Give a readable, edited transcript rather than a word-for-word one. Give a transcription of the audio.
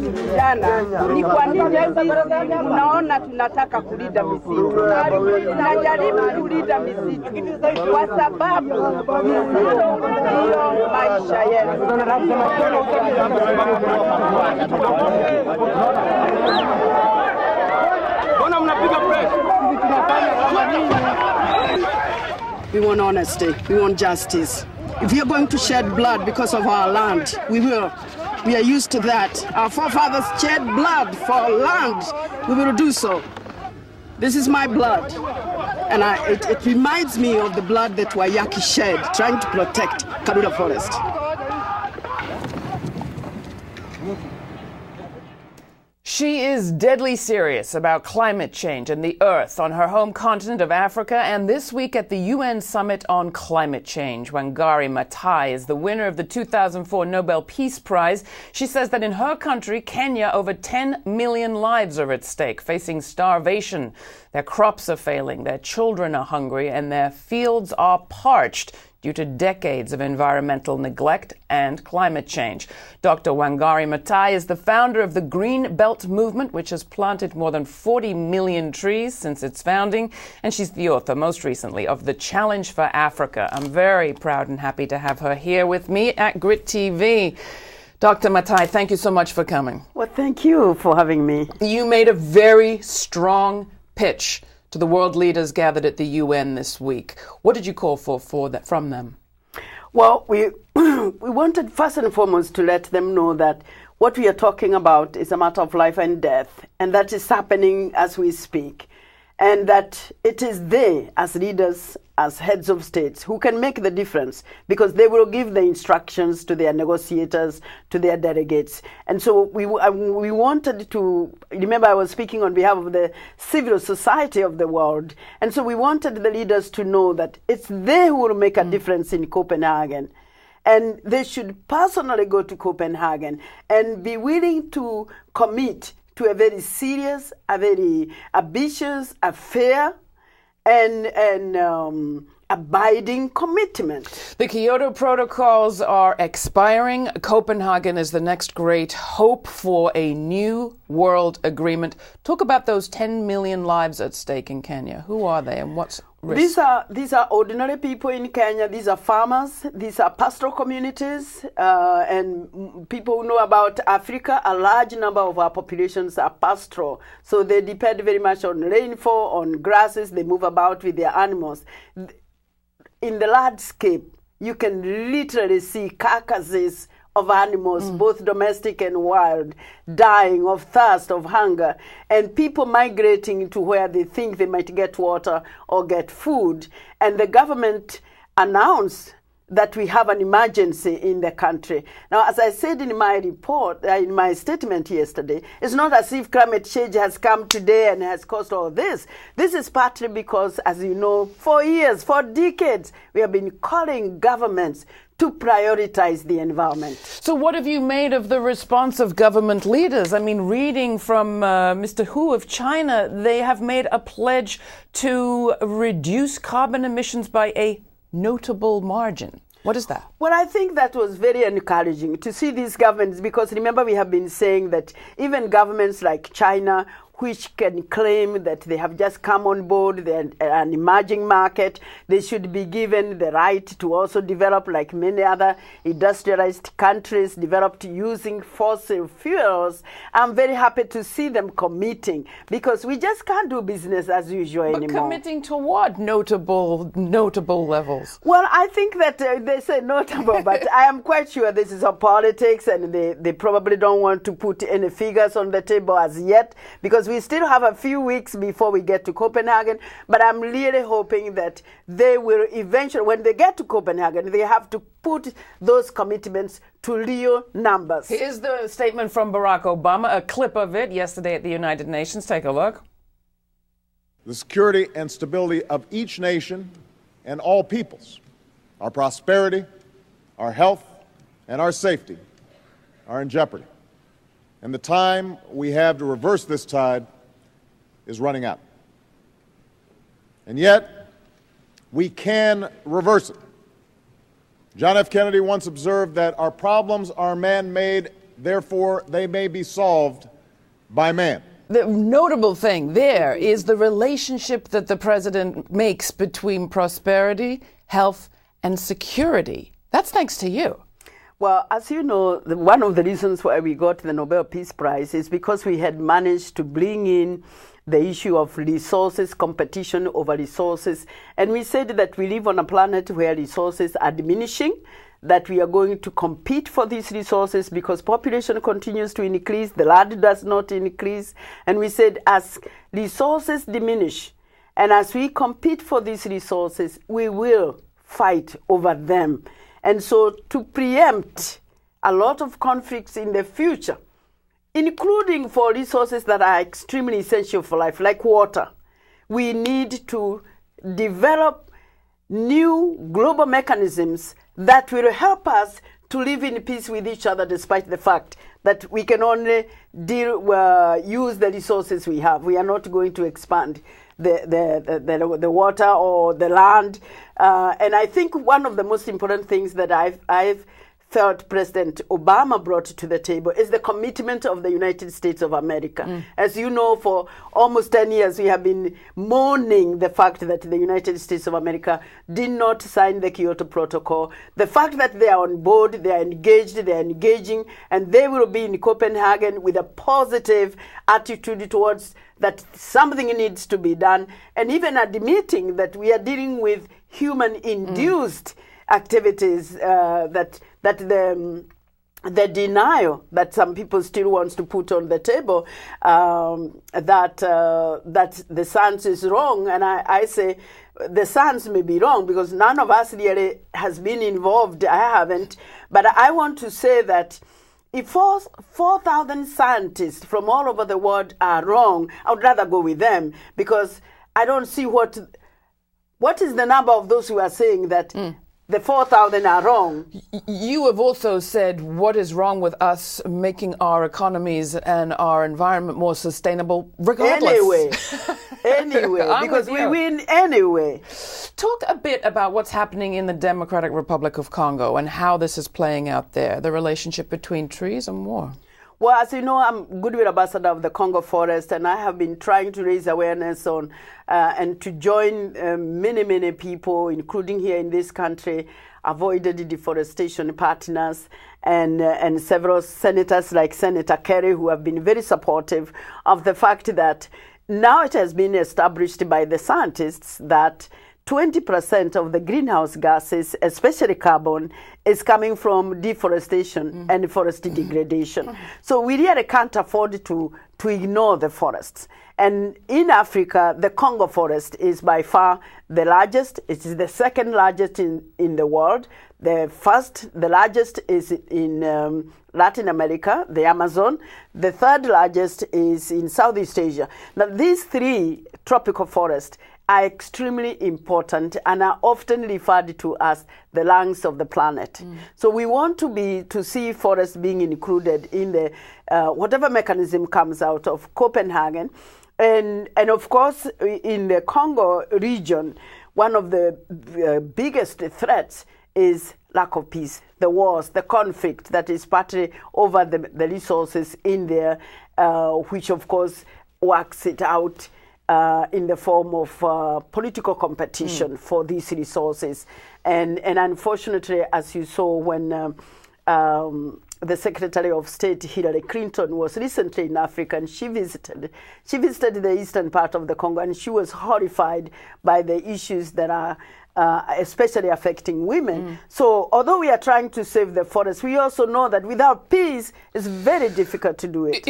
sisi vijana ni kwa nini unaona tunataka kulinda misitu. Tunajaribu kulinda misitu kwa sababu misitu ndio maisha yetu. We want honesty. We want justice. If you're going to shed blood because of our land, we will. We are used to that. Our forefathers shed blood for our land. We will do so. This is my blood. And it reminds me of the blood that Wayaki shed trying to protect Karura Forest. She is deadly serious about climate change and the Earth on her home continent of Africa. And this week at the UN Summit on Climate Change, Wangari Maathai is the winner of the 2004 Nobel Peace Prize. She says that in her country, Kenya, over 10 million lives are at stake, facing starvation. Their crops are failing, their children are hungry, and their fields are parched due to decades of environmental neglect and climate change. Dr. Wangari Maathai is the founder of the Green Belt movement, which has planted more than 40 million trees since its founding, and she's the author, most recently, of The Challenge for Africa. I'm very proud and happy to have her here with me at GRITtv. Dr. Maathai, thank you so much for coming. Well, thank you for having me. You made a very strong pitch to the world leaders gathered at the UN this week. What did you call for that from them? Well, we wanted first and foremost to let them know that what we are talking about is a matter of life and death, and that is happening as we speak, and that it is they, as leaders, as heads of states, who can make the difference, because they will give the instructions to their negotiators, to their delegates. And so we wanted to, remember I was speaking on behalf of the civil society of the world, and so we wanted the leaders to know that it's they who will make a difference in Copenhagen. And they should personally go to Copenhagen and be willing to commit to a very serious, a very ambitious, a fair, and abiding commitment. The Kyoto protocols are expiring. Copenhagen is the next great hope for a new world agreement. Talk about those 10 million lives at stake in Kenya. Who are they and what's risk? These are ordinary people in Kenya. These are farmers. These are pastoral communities. And people who know about Africa, a large number of our populations are pastoral. So they depend very much on rainfall, on grasses. They move about with their animals. In the landscape, you can literally see carcasses of animals, both domestic and wild, dying of thirst, of hunger, and people migrating to where they think they might get water or get food. And the government announced that we have an emergency in the country. Now, as I said in my report, in my statement yesterday, it's not as if climate change has come today and has caused all this. This is partly because, as you know, for years, for decades, we have been calling governments to prioritize the environment. So what have you made of the response of government leaders? I mean, reading from Mr. Hu of China, they have made a pledge to reduce carbon emissions by a notable margin. What is that? Well, I think that was very encouraging to see these governments, because remember we have been saying that even governments like China, which can claim that they have just come on board, they're an emerging market, they should be given the right to also develop, like many other industrialized countries developed using fossil fuels. I'm very happy to see them committing, because we just can't do business as usual anymore. But committing to what notable levels? Well, I think that they say notable, but I am quite sure this is a politics, and they probably don't want to put any figures on the table as yet, because we still have a few weeks before we get to Copenhagen. But I'm really hoping that they will eventually, when they get to Copenhagen, they have to put those commitments to real numbers. Here's the statement from Barack Obama, a clip of it yesterday at the United Nations. Take a look. The security and stability of each nation and all peoples, our prosperity, our health, and our safety are in jeopardy. And the time we have to reverse this tide is running out. And yet, we can reverse it. John F. Kennedy once observed that our problems are man-made therefore they may be solved by man. The notable thing there is the relationship that the president makes between prosperity, health, and security. That's thanks to you. Well, as you know, one of the reasons why we got the Nobel Peace Prize is because we had managed to bring in the issue of resources, competition over resources. And we said that we live on a planet where resources are diminishing, that we are going to compete for these resources because population continues to increase, the land does not increase. And we said as resources diminish and as we compete for these resources, we will fight over them. And so to preempt a lot of conflicts in the future, including for resources that are extremely essential for life, like water, we need to develop new global mechanisms that will help us to live in peace with each other, despite the fact that we can only use the resources we have. We are not going to expand the water or the land. And I think one of the most important things that I've felt President Obama brought to the table is the commitment of the United States of America. As you know, for almost 10 years, we have been mourning the fact that the United States of America did not sign the Kyoto Protocol. The fact that they are on board, they are engaged, they are engaging, and they will be in Copenhagen with a positive attitude towards that something needs to be done, and even admitting that we are dealing with human-induced activities, that the denial that some people still wants to put on the table, that the science is wrong. And I say the science may be wrong because none of us really has been involved. I haven't. But I want to say that if 4,000 scientists from all over the world are wrong, I would rather go with them because I don't see what is the number of those who are saying that the 4,000 are wrong. You have also said what is wrong with us making our economies and our environment more sustainable regardless. Anyway, because we win anyway. Talk a bit about what's happening in the Democratic Republic of Congo and how this is playing out there, the relationship between trees and war. Well, as you know, I'm Goodwill Ambassador of the Congo Forest, and I have been trying to raise awareness on and to join many people, including here in this country, avoided deforestation partners, and several senators like Senator Kerry, who have been very supportive of the fact that now it has been established by the scientists that 20% of the greenhouse gases, especially carbon, is coming from deforestation and forest degradation. So we really can't afford to ignore the forests. And in Africa, the Congo forest is by far the largest. It is the second largest in the world. The largest is in Latin America, the Amazon. The third largest is in Southeast Asia. Now, these three tropical forests are extremely important and are often referred to as the lungs of the planet. So we want to see forests being included in the whatever mechanism comes out of Copenhagen. And of course, in the Congo region, one of the biggest threats is lack of peace, the wars, the conflict that is partly over the resources in there, which of course works it out in the form of political competition for these resources. And unfortunately, as you saw when the Secretary of State Hillary Clinton was recently in Africa, and she visited the eastern part of the Congo, and she was horrified by the issues that are especially affecting women. So although we are trying to save the forest, we also know that without peace, it's very difficult to do it.